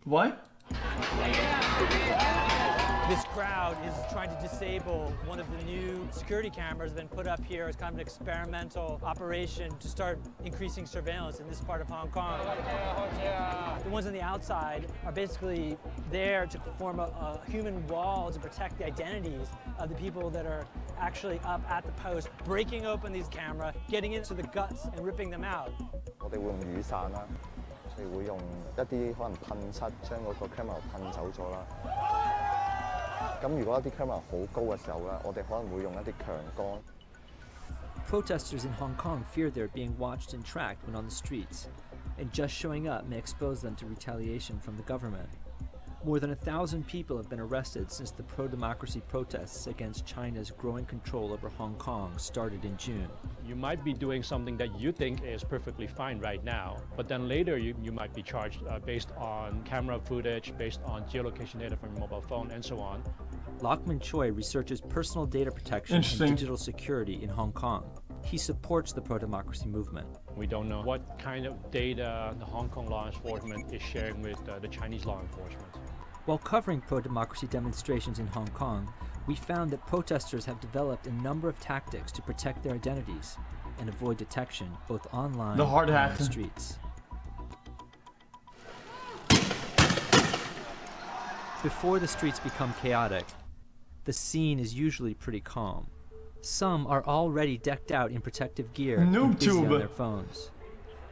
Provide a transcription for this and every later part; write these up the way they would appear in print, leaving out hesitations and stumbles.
What? This crowd is trying to disable one of the new security cameras that have been put up here as kind of an experimental operation to start increasing surveillance in this part of Hong Kong. The ones on the outside are basically there to form a human wall to protect the identities of the people that are actually up at the post, breaking open these cameras, getting into the guts and ripping them out. 我哋會用雨傘啦，我哋會用一啲可能噴漆將嗰個 camera 噴走咗啦。咁如果一啲 camera 好高嘅時候咧，我哋可能會用一啲強光。Protesters in Hong Kong fear they're being watched and tracked when on the streets, and just showing up may expose them to retaliation from the government. More than 1,000 people have been arrested since the pro-democracy protests against China's growing control over Hong Kong started in June. You might be doing something that you think is perfectly fine right now, but then later you might be charged based on camera footage, based on geolocation data from your mobile phone, and so on. Lachman Choi researches personal data protection and digital security in Hong Kong. He supports the pro-democracy movement. We don't know what kind of data the Hong Kong law enforcement is sharing with the Chinese law enforcement. While covering pro-democracy demonstrations in Hong Kong, we found that protesters have developed a number of tactics to protect their identities and avoid detection both online and on the streets. Before the streets become chaotic, the scene is usually pretty calm. Some are already decked out in protective gear and busy on their phones.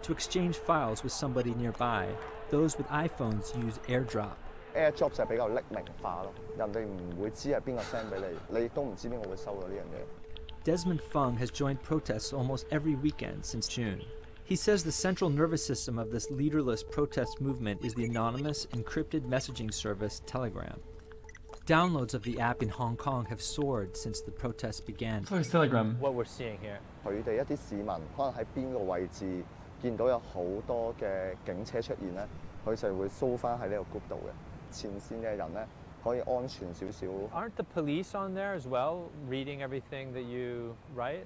To exchange files with somebody nearby, those with iPhones use AirDrop. AirDrop 就係比較匿名化咯，人哋唔會知係邊個 send 俾你，你亦都唔知邊個會收到呢樣嘢。Desmond Fung has joined protests almost every weekend since June. He says the central nervous system of this leaderless protest movement is the anonymous, encrypted messaging service Telegram. Downloads of the app in Hong Kong have soared since the protests began. So it's Telegram. What we're seeing here. 佢哋一啲市民可能喺邊個位置見到有好多嘅警車出現咧，佢就會搜翻喺呢個 group 度嘅。前線嘅人咧可以安全少少。Aren't the police on there as well, reading everything that you write?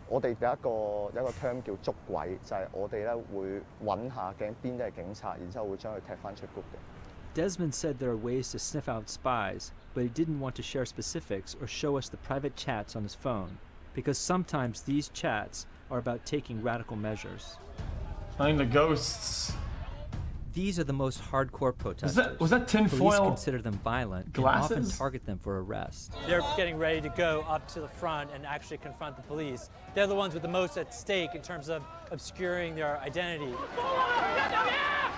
我哋有一個 term 叫捉鬼，就係我哋咧會揾下鏡邊啲係警察，然之後會將佢踢翻出 group 嘅。Desmond said there are ways to sniff out spies, but he didn't want to share specifics or show us the private chats on his phone, because sometimes these chats are about taking radical measures. Finding the ghosts. These are the most hardcore protesters. Was that tinfoil? Police consider them violent glasses? and often target them for arrest. They're getting ready to go up to the front and actually confront the police. They're the ones with the most at stake in terms of obscuring their identity.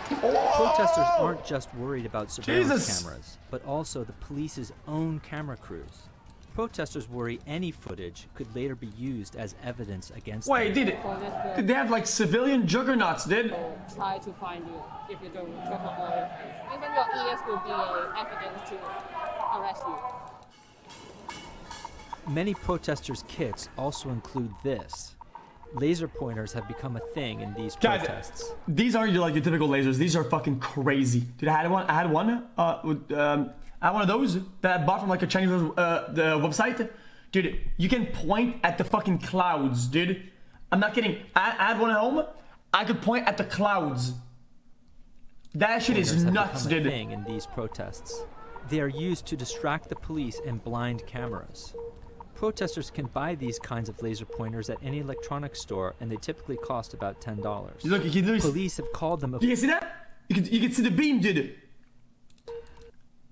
Protesters aren't just worried about surveillance cameras, but also the police's own camera crews. Protesters worry any footage could later be used as evidence against them. Did they have like civilian juggernauts, Try to find you if you don't recognize. Even your ears will be evidence to arrest you. Many protesters' kits also include this. Laser pointers have become a thing in these protests. These aren't like your typical lasers. These are fucking crazy. Dude, I had one. I had one of those that I bought from like a Chinese the website. Dude, you can point at the fucking clouds, dude. I'm not kidding. I had one at home. I could point at the clouds. That shit is nuts, dude. Thing in these protests. They are used to distract the police and blind cameras. Protesters can buy these kinds of laser pointers at any electronics store, and they typically cost about $10. Look, Police have called them. You can see that? You can see the beam, dude.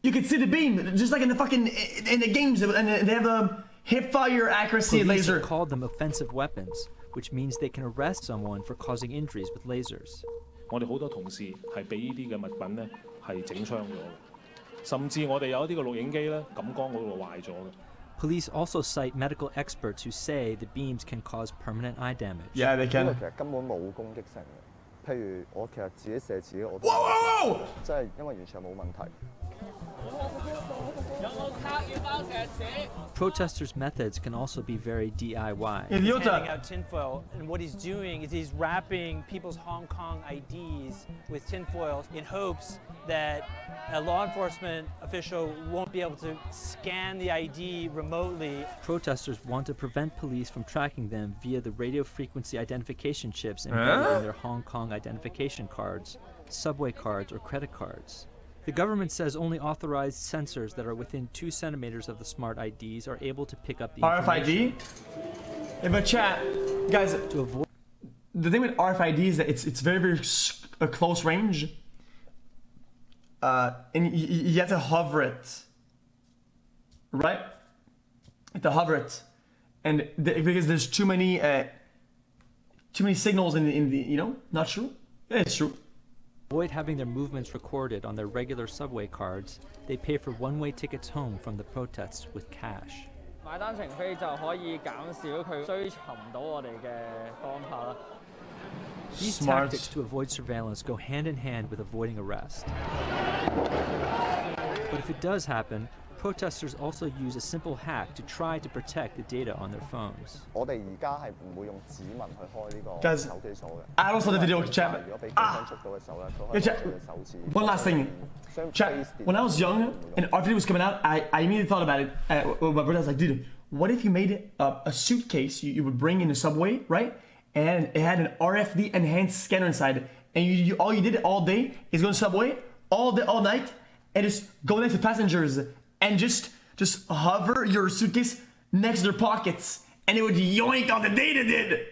You can see the beam, just like in the fucking in the games, and they have a hip fire accuracy Police laser. Have called them offensive weapons, which means they can arrest someone for causing injuries with lasers. 我哋好多同事係俾呢啲嘅物品咧係整傷咗嘅，甚至我哋有一啲嘅錄影機咧感光嗰度壞咗嘅。 Police also cite medical experts who say the beams can cause permanent eye damage. Yeah, they can. 因為其實根本冇攻擊性嘅，譬如我其實自己射自己，我即係因為完全冇問題。 Protesters' methods can also be very DIY. He's handing out tinfoil, and what he's doing is he's wrapping people's Hong Kong IDs with tinfoil in hopes that a law enforcement official won't be able to scan the ID remotely. Protesters want to prevent police from tracking them via the radio frequency identification chips embedded in their Hong Kong identification cards, subway cards, or credit cards. The government says only authorized sensors that are within 2 centimeters of the smart IDs are able to pick up the RFID? Yeah, but chat, guys, to avoid. the thing with RFID is that it's very close range, and you have to hover it, right? You have to hover it, and because there's too many signals in the you know, not true. Yeah, it's true. Avoid having their movements recorded on their regular subway cards, they pay for one-way tickets home from the protests with cash. 買單程飛就可以減少佢追尋到我哋嘅當下啦。 These Smart. tactics to avoid surveillance go hand in hand with avoiding arrest. But if it does happen, protesters also use a simple hack to try to protect the data on their phones. 我哋而家係唔會用指紋去開呢個 Guys, 手機鎖嘅。 I don't saw the video, chat. 如果俾警方捉到嘅時候咧，佢可以 Yeah, 攞 chat. 你嘅手指。 One last thing. Chat, when I was young and RFID was coming out, I immediately thought about it. My brother was like, dude, what if you made a suitcase you would bring in the subway, right? And it had an RFID enhanced scanner inside. And you all you did all day is go to subway all day, all night, and just go next to passengers and just hover your suitcase next to their pockets, and it would yoink all the data, dude.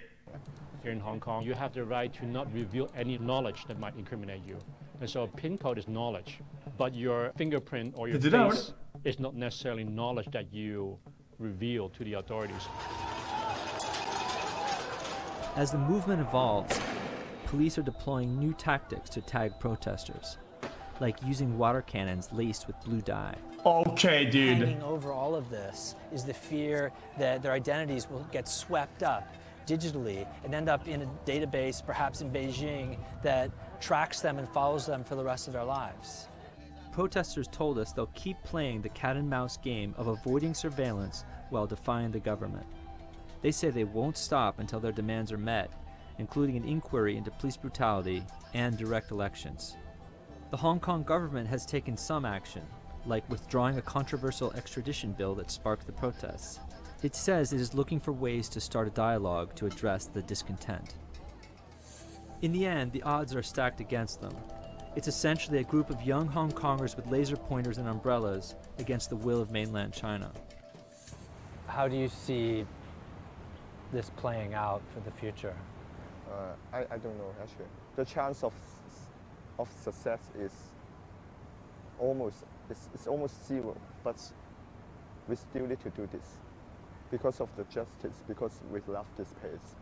Here in Hong Kong, you have the right to not reveal any knowledge that might incriminate you. And so a PIN code is knowledge, but your fingerprint or your Did that face is not necessarily knowledge that you reveal to the authorities. As the movement evolves, police are deploying new tactics to tag protesters, like using water cannons laced with blue dye. Okay, dude. Hanging over all of this is the fear that their identities will get swept up digitally and end up in a database, perhaps in Beijing, that tracks them and follows them for the rest of their lives. Protesters told us they'll keep playing the cat and mouse game of avoiding surveillance while defying the government. They say they won't stop until their demands are met, including an inquiry into police brutality and direct elections. The Hong Kong government has taken some action, like withdrawing a controversial extradition bill that sparked the protests. It says it is looking for ways to start a dialogue to address the discontent. In the end, the odds are stacked against them. It's essentially a group of young Hong Kongers with laser pointers and umbrellas against the will of mainland China. How do you see this playing out for the future? I don't know actually. The chance of success is almost zero, but we still need to do this because of the justice, because we love this place.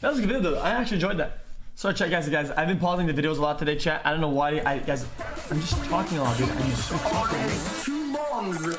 That was a good video though. I actually enjoyed that. Sorry, chat, guys. I've been pausing the videos a lot today, chat. I don't know why. I'm just talking a lot, dude. I'm just talking.